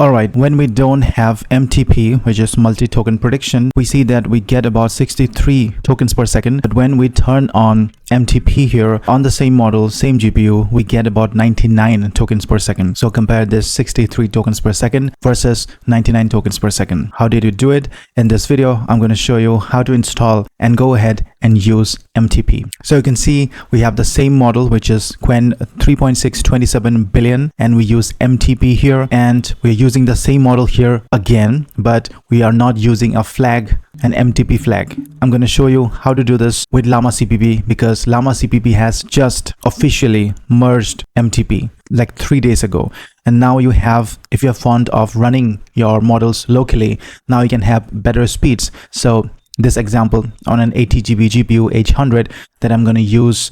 Alright, when we don't have MTP, which is multi-token prediction, we see that we get about 63 tokens per second. But when we turn on MTP here on the same model, same GPU, we get about 99 tokens per second. So compare this 63 tokens per second versus 99 tokens per second. How did you do it? In this video, I'm going to show you how to install and go ahead and use MTP. So you can see we have the same model, which is Qwen 3.627 billion, and we use MTP here, and we're using the same model here again, but we are not using a flag, an MTP flag. I'm going to show you how to do this with Llama.cpp, because Llama.cpp has just officially merged MTP like 3 days ago. And now you have, if you're fond of running your models locally, now you can have better speeds. So this example on an 80GB GPU H100 that I'm going to use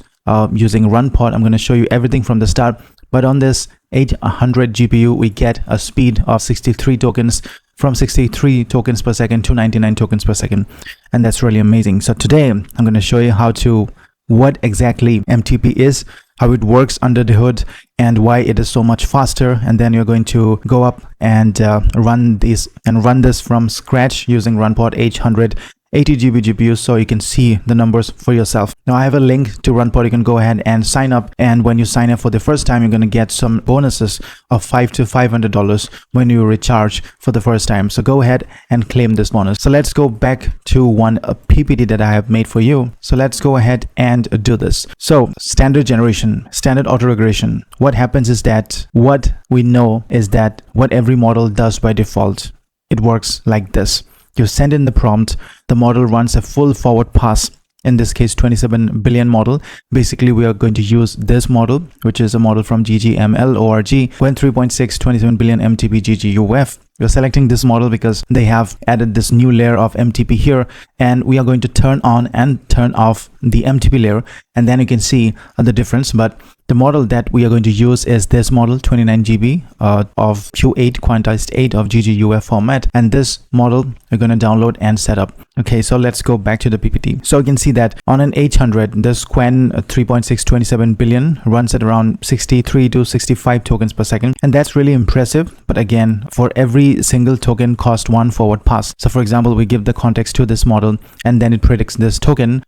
using RunPod, I'm going to show you everything from the start. But on this H100 GPU, we get a speed of 63 tokens, from 63 tokens per second to 99 tokens per second. And that's really amazing. So today I'm going to show you what exactly MTP is, how it works under the hood, and why it is so much faster. And then you're going to go up and run this from scratch using RunPod H100 80GB GPU, so you can see the numbers for yourself. Now I have a link to RunPod. You can go ahead and sign up, and when you sign up for the first time, you're going to get some bonuses of $500 to $500 when you recharge for the first time. So go ahead and claim this bonus. So let's go back to one PPT that I have made for you. So let's go ahead and do this. So standard generation, standard autoregression. What happens is that what we know is that what every model does by default, it works like this. You send in the prompt, the model runs a full forward pass, in this case 27 billion model. Basically we are going to use this model, which is a model from ggml-org, Qwen 3.6 27 billion MTP GGUF. We're selecting this model because they have added this new layer of MTP here, and we are going to turn on and turn off the MTP layer, and then you can see the difference. But the model that we are going to use is this model, 29GB of Q8 quantized 8 of GGUF format, and this model we're going to download and set up. Okay, so let's go back to the PPT. So you can see that on an H100, this Qwen 3.627 billion runs at around 63 to 65 tokens per second, and that's really impressive. But again, for every single token cost one forward pass. So for example, we give the context to this model, and then it predicts this token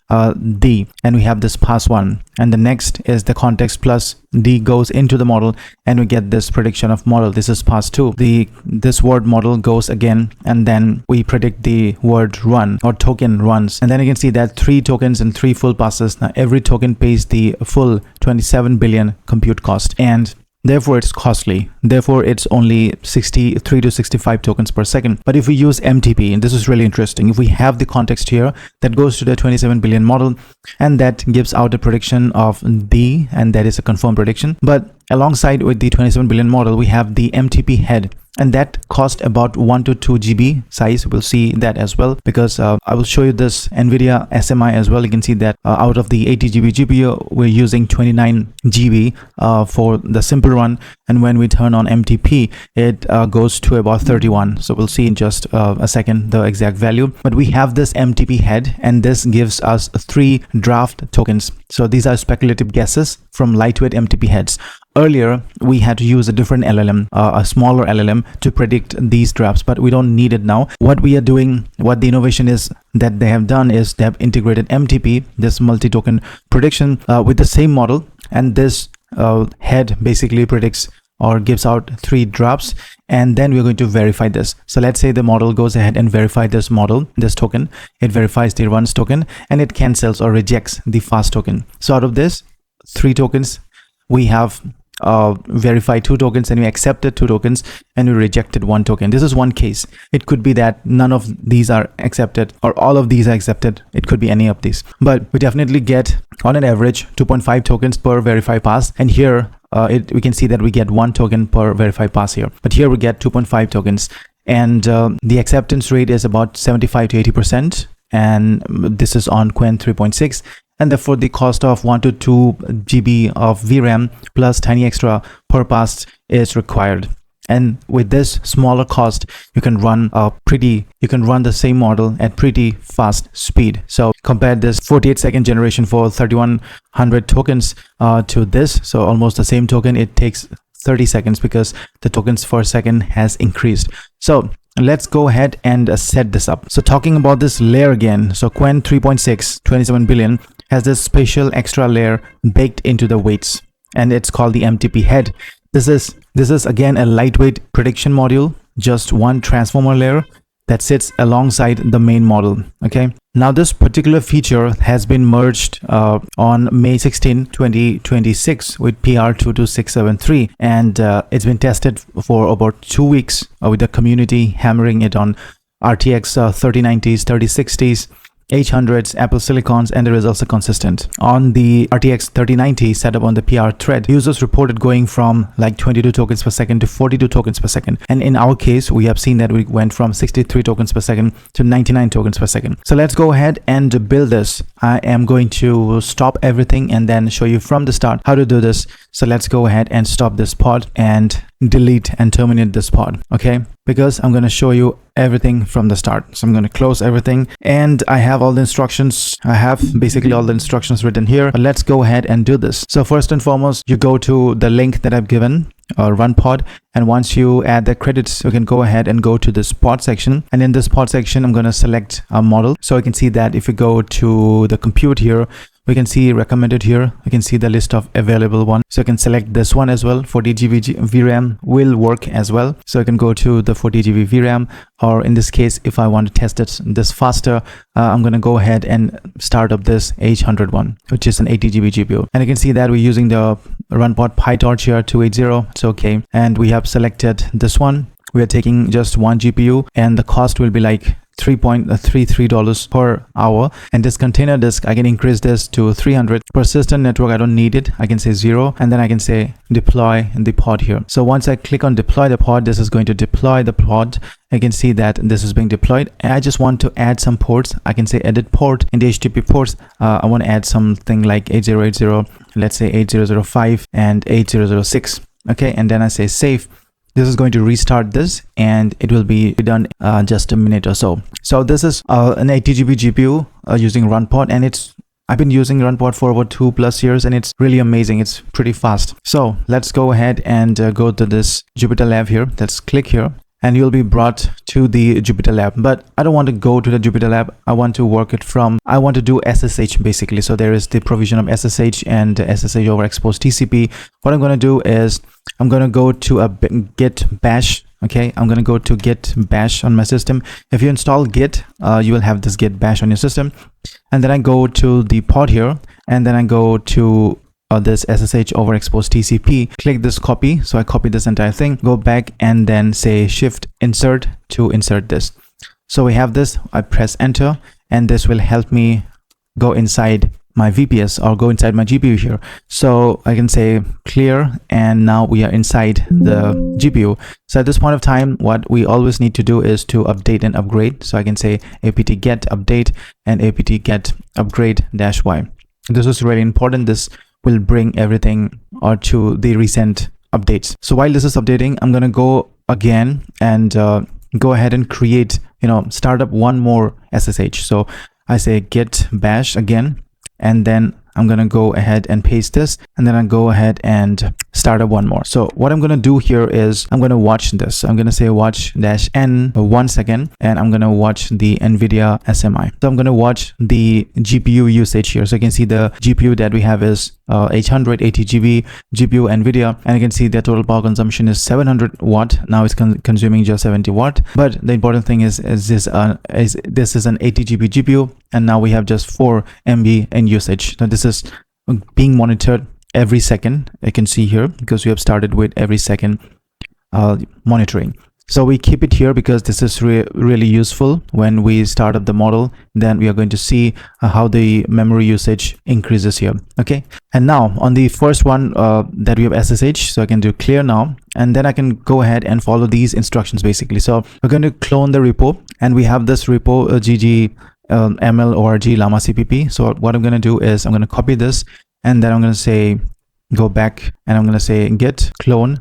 D, and we have this pass 1, and the next is the context plus D goes into the model, and we get this prediction of model. This is pass 2. This word model goes again, and then we predict the word run or token runs, and then you can see that 3 tokens and 3 full passes. Now every token pays the full 27 billion compute cost, and therefore it's costly. Therefore it's only 63 to 65 tokens per second. But if we use MTP, and this is really interesting, if we have the context here that goes to the 27 billion model, and that gives out a prediction of D, and that is a confirmed prediction. But alongside with the 27 billion model, we have the MTP head, and that cost about 1 to 2 GB size. We'll see that as well, because I will show you this NVIDIA SMI as well. You can see that out of the 80GB GPU, we're using 29 GB for the simple run, and when we turn on MTP, it goes to about 31. So we'll see in just a second the exact value. But we have this MTP head, and this gives us 3 draft tokens. So these are speculative guesses from lightweight MTP heads. Earlier, we had to use a different LLM, a smaller LLM, to predict these drafts, but we don't need it now. What we are doing, what the innovation is that they have done, is they have integrated MTP, this multi-token prediction, with the same model, and this head basically predicts or gives out 3 drafts, and then we're going to verify this. So let's say the model goes ahead and verify this model, this token. It verifies the runs token, and it cancels or rejects the fast token. So out of this 3 tokens, we have verified 2 tokens, and we accepted 2 tokens, and we rejected 1 token. This is one case. It could be that none of these are accepted, or all of these are accepted. It could be any of these, but we definitely get on an average 2.5 tokens per verified pass. And here we can see that we get 1 token per verified pass here, but here we get 2.5 tokens, and the acceptance rate is about 75 to 80%, and this is on Qwen 3.6. And therefore the cost of 1 to 2 GB of VRAM plus tiny extra per pass is required. And with this smaller cost, you can run the same model at pretty fast speed. So compare this 48-second generation for 3100 tokens to this, so almost the same token. It takes 30 seconds because the tokens per second has increased. So let's go ahead and set this up. So talking about this layer again, so Qwen 3.6 27 billion has this special extra layer baked into the weights, and it's called the MTP head. This is again a lightweight prediction module, just one transformer layer that sits alongside the main model. Okay, now this particular feature has been merged on May 16 2026 with PR 22673, and it's been tested for about 2 weeks with the community hammering it on RTX 3090s, 3060s, H100s, Apple Silicons, and the results are consistent. On the RTX 3090 setup on the PR thread, users reported going from like 22 tokens per second to 42 tokens per second. And in our case, we have seen that we went from 63 tokens per second to 99 tokens per second. So let's go ahead and build this. I am going to stop everything and then show you from the start how to do this. So let's go ahead and stop this pod and delete and terminate this pod, okay? Because I'm going to show you everything from the start. So I'm going to close everything, and I have all the instructions. I have basically all the instructions written here, but let's go ahead and do this. So first and foremost, you go to the link that I've given, RunPod, and once you add the credits, you can go ahead and go to this pod section, and in this pod section I'm going to select a model. So you can see that if you go to the compute here, we can see recommended here. You can see the list of available ones. So you can select this one as well. 40 GB VRAM will work as well. So I can go to the 40 GB VRAM, or in this case, if I want to test this faster, I'm going to go ahead and start up this H100 one, which is an 80 GB GPU. And you can see that we're using the RunPod PyTorch here 280. It's okay. And we have selected this one. We are taking just one GPU, and the cost will be like $3.33 per hour. And this container disk, I can increase this to 300. Persistent network, I don't need it. I can say 0, and then I can say deploy the pod here. So once I click on deploy the pod, this is going to deploy the pod. I can see that this is being deployed, and I just want to add some ports. I can say edit port. In the HTTP ports, I want to add something like 8080, let's say 8005 and 8006. Okay, and then I say save. This is going to restart this, and it will be done just a minute or so. So this is an 80 GB GPU using RunPod, and I've been using RunPod for about 2+ years, and it's really amazing. It's pretty fast. So let's go ahead and go to this Jupyter Lab here. Let's click here, and you'll be brought to the Jupyter Lab. But I don't want to go to the Jupyter Lab. I want to work it from, I want to do SSH basically. So there is the provision of SSH and SSH over exposed TCP. What I'm going to do is I'm going to go to a git bash. Okay, I'm going to go to git bash on my system. If you install git, you will have this git bash on your system. And then I go to the pod here, and then I go to this SSH over exposed TCP. Click this copy. So I copy this entire thing, go back, and then say shift insert to insert this. So we have this. I press enter, and this will help me go inside my VPS or go inside my GPU here. So I can say clear, and now we are inside the GPU. So at this point of time, what we always need to do is to update and upgrade. So I can say apt get update and apt get upgrade -y. This is really important. This will bring everything or to the recent updates. So while this is updating, I'm going to go again and go ahead and create, start up one more SSH. So I say git bash again, and then I'm going to go ahead and paste this, and then I go ahead and start up one more. So what I'm going to do here is I'm going to watch this. So I'm going to say watch -n 1 second, and I'm going to watch the NVIDIA SMI. So I'm going to watch the GPU usage here. So you can see the GPU that we have is H100 80 GB GPU NVIDIA, and you can see the total power consumption is 700 watt. Now it's consuming just 70 watt. But the important thing is this is an 80 GB GPU, and now we have just 4 MB in usage. So this is being monitored every second. I can see here because we have started with every second monitoring. So we keep it here because this is really useful. When we start up the model, then we are going to see how the memory usage increases here. Okay, and now on the first one that we have SSH, so I can do clear now, and then I can go ahead and follow these instructions basically. So we're going to clone the repo, and we have this repo ggml-org Llama.cpp. So what I'm going to do is I'm going to copy this, and then I'm going to say go back, and I'm going to say git clone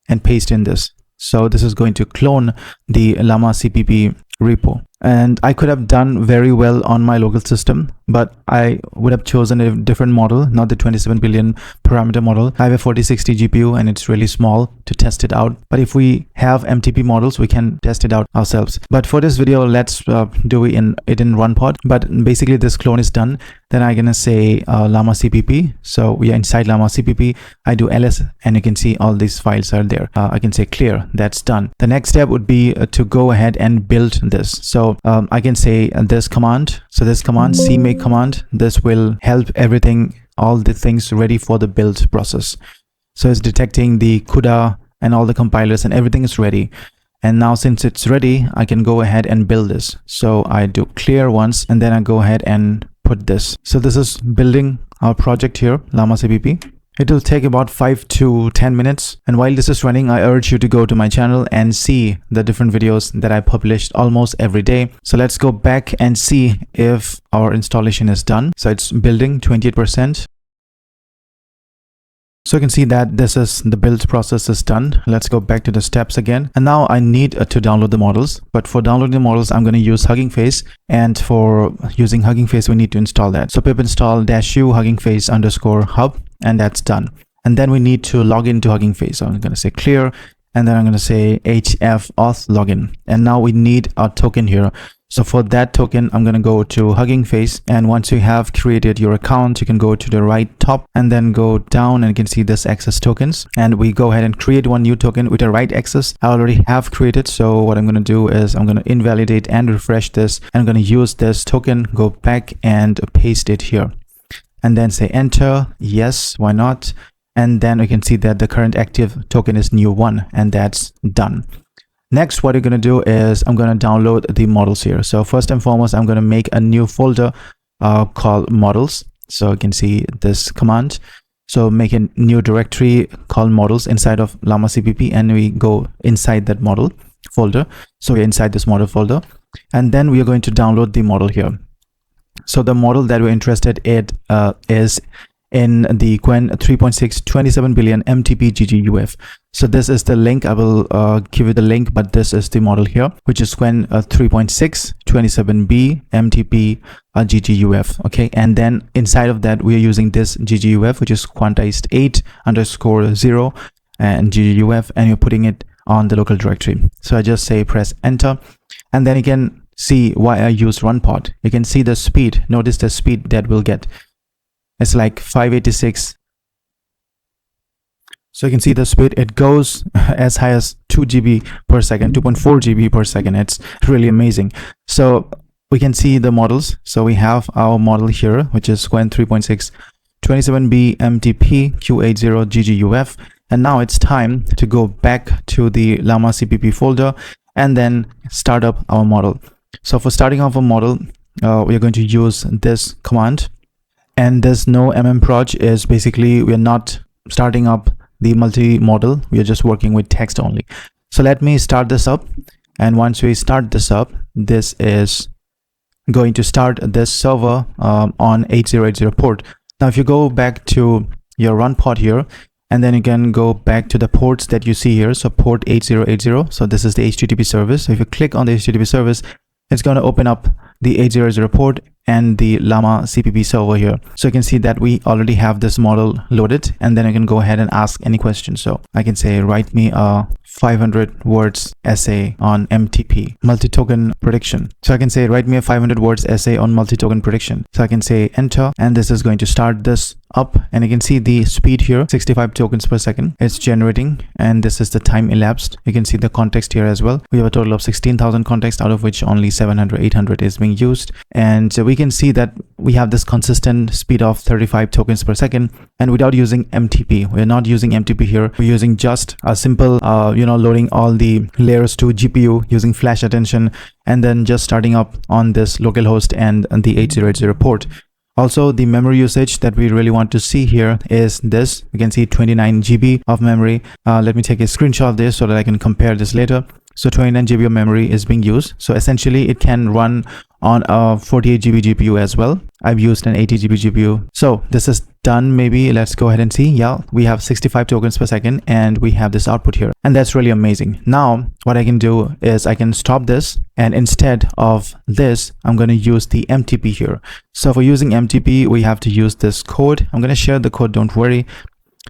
and paste in this. So this is going to clone the Llama.cpp repo. And I could have done very well on my local system, but I would have chosen a different model, not the 27 billion parameter model. I have a 4060 GPU and it's really small to test it out. But if we have MTP models, we can test it out ourselves. But for this video, let's do it in RunPod. But basically this clone is done. Then I'm gonna say Llama.cpp. So we are inside Llama.cpp. I do ls and you can see all these files are there. I can say clear. That's done. The next step would be to go ahead and build this. So I can say this command. So this command, cmake command, this will help everything, all the things ready for the build process. So it's detecting the CUDA and all the compilers and everything is ready. And now since it's ready, I can go ahead and build this. So I do clear once and then I go ahead and put this. So this is building our project here, Llama.cpp. It will take about 5 to 10 minutes. And while this is running, I urge you to go to my channel and see the different videos that I published almost every day. So let's go back and see if our installation is done. So it's building 28%. So you can see that this is the build process is done. Let's go back to the steps again. And now I need to download the models. But for downloading the models, I'm going to use HuggingFace. And for using HuggingFace, we need to install that. So pip install -u HuggingFace_hub. And that's done. And then we need to log into HuggingFace. So I'm going to say clear. And then I'm going to say hf auth login. And now we need a token here. So for that token, I'm going to go to HuggingFace. And once you have created your account, you can go to the right top and then go down and you can see this access tokens. And we go ahead and create one new token with a right access. I already have created. So what I'm going to do is I'm going to invalidate and refresh this. And I'm going to use this token, go back and paste it here. And then say enter. Yes, why not? And then we can see that the current active token is new one, and that's done. Next, what you're going to do is I'm going to download the models here. So first and foremost, I'm going to make a new folder called models. So you can see this command. So make a new directory called models inside of Llama.cpp, and we go inside that model folder. So we're inside this model folder, and then we are going to download the model here. So the model that we're interested in is in the Qwen 3.6 27 billion MTP GGUF. So this is the link. I will give you the link, but this is the model here, which is Qwen 3.6 27B MTP GGUF. Okay, and then inside of that we are using this GGUF, which is quantized 8_0 and GGUF, and you're putting it on the local directory. So I just say press enter, and then you can see why I use RunPod. You can see the speed. Notice the speed that we'll get. It's like 586. So you can see the speed. It goes as high as 2 GB per second, 2.4 GB per second. It's really amazing. So we can see the models. So we have our model here, which is Qwen 3.6 27B MTP Q80 GGUF. And now it's time to go back to the Llama.cpp folder and then start up our model. So for starting off a model, we are going to use this command. And this no mmproj is basically we are not starting up the multi-model. We are just working with text only. So let me start this up. And once we start this up, this is going to start this server on 8080 port. Now, if you go back to your RunPod here, and then you can go back to the ports that you see here. So port 8080. So this is the HTTP service. So if you click on the HTTP service, it's going to open up the 8080 port and the Llama.cpp server here. So you can see that we already have this model loaded, and then you can go ahead and ask any question. So I can say, write me a 500 words essay on MTP multi-token prediction. So I can say, write me a 500 words essay on multi-token prediction. So I can say enter, and this is going to start this up, and you can see the speed here, 65 tokens per second. It's generating, and this is the time elapsed. You can see the context here as well. We have a total of 16,000 context, out of which only 700, 800 is being used. And we can see that we have this consistent speed of 35 tokens per second, and without using MTP. We're not using MTP here. We're using just a simple, loading all the layers to GPU using flash attention, and then just starting up on this localhost and the 8080 port. Also, the memory usage that we really want to see here is this. You can see 29 GB of memory. Let me take a screenshot of this so that I can compare this later. So 29 GB of memory is being used. So essentially it can run on a 48 GB GPU as well. I've used an 80 GB GPU. So this is done. Maybe let's go ahead and see. Yeah, we have 65 tokens per second and we have this output here, and that's really amazing. Now what I can do is I can stop this, and instead of this I'm going to use the MTP here. So for using MTP we have to use this code. I'm going to share the code, don't worry.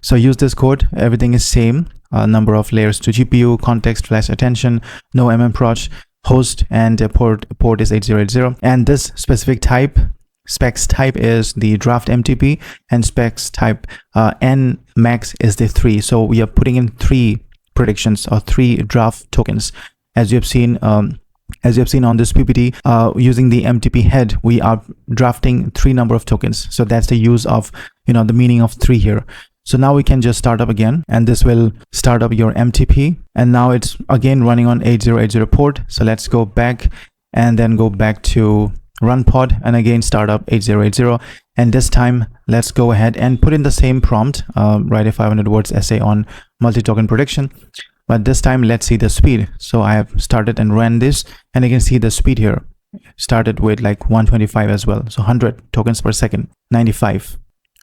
So use this code, everything is same, number of layers to GPU, context, flash attention, no mmproj, host, and port is 8080, and this specific type, specs type is the draft MTP, and specs type n max is the 3. So we are putting in 3 predictions or 3 draft tokens, as you have seen on this PPT. Using the MTP head we are drafting 3 number of tokens, so that's the use of the meaning of 3 here. So now we can just start up again, and this will start up your MTP, and now it's again running on 8080 port. So let's go back and then go back to RunPod and again start up 8080, and this time let's go ahead and put in the same prompt, write a 500 words essay on multi-token prediction, but this time let's see the speed. So I have started and ran this, and you can see the speed here started with like 125 as well, so 100 tokens per second, 95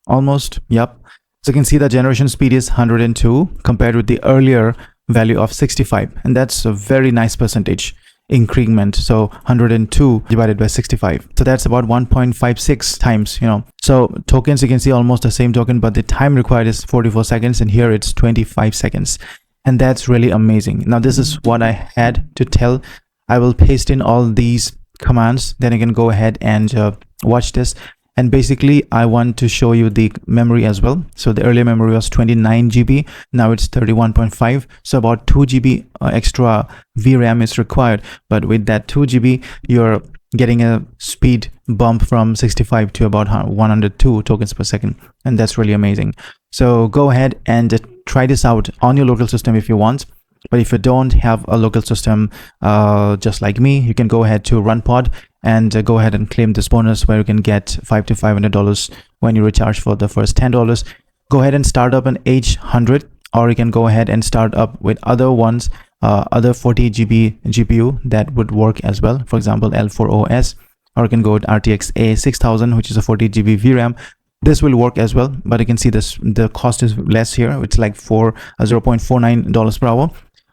almost. Yep. So you can see the generation speed is 102 compared with the earlier value of 65, and that's a very nice percentage increment. So 102 divided by 65, so that's about 1.56 times. So tokens, you can see almost the same token, but the time required is 44 seconds, and here it's 25 seconds, and that's really amazing. Now this is what I had to tell. I will paste in all these commands, then you can go ahead and watch this. And basically I want to show you the memory as well. So the earlier memory was 29 GB, now it's 31.5, so about 2 GB extra VRAM is required, but with that 2 GB you're getting a speed bump from 65 to about 102 tokens per second, and that's really amazing. So go ahead and try this out on your local system if you want. But if you don't have a local system, just like me, you can go ahead to RunPod and go ahead and claim this bonus where you can get $500 to $500 when you recharge for the first $10. Go ahead and start up an H100, or you can go ahead and start up with other ones, other 40 GB GPU that would work as well. For example, L4OS, or you can go with RTX A6000, which is a 40 GB VRAM. This will work as well, but you can see this, the cost is less here. It's like $0.49 per hour.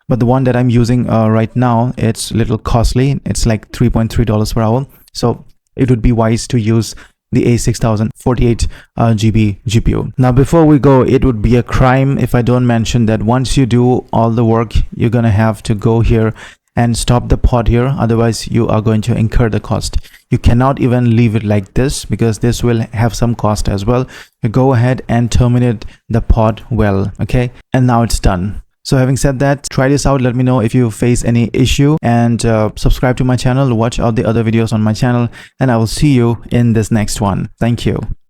But the one that I'm using right now, it's a little costly. It's like $3.3 per hour. So it would be wise to use the A6000 48 GB GPU. Now before we go, it would be a crime if I don't mention that once you do all the work, you're gonna have to go here and stop the pod here, otherwise you are going to incur the cost. You cannot even leave it like this, because this will have some cost as well. You go ahead and terminate the pod well, okay? And now it's done. So having said that, try this out. Let me know if you face any issue, and subscribe to my channel, watch all the other videos on my channel, and I will see you in this next one. Thank you.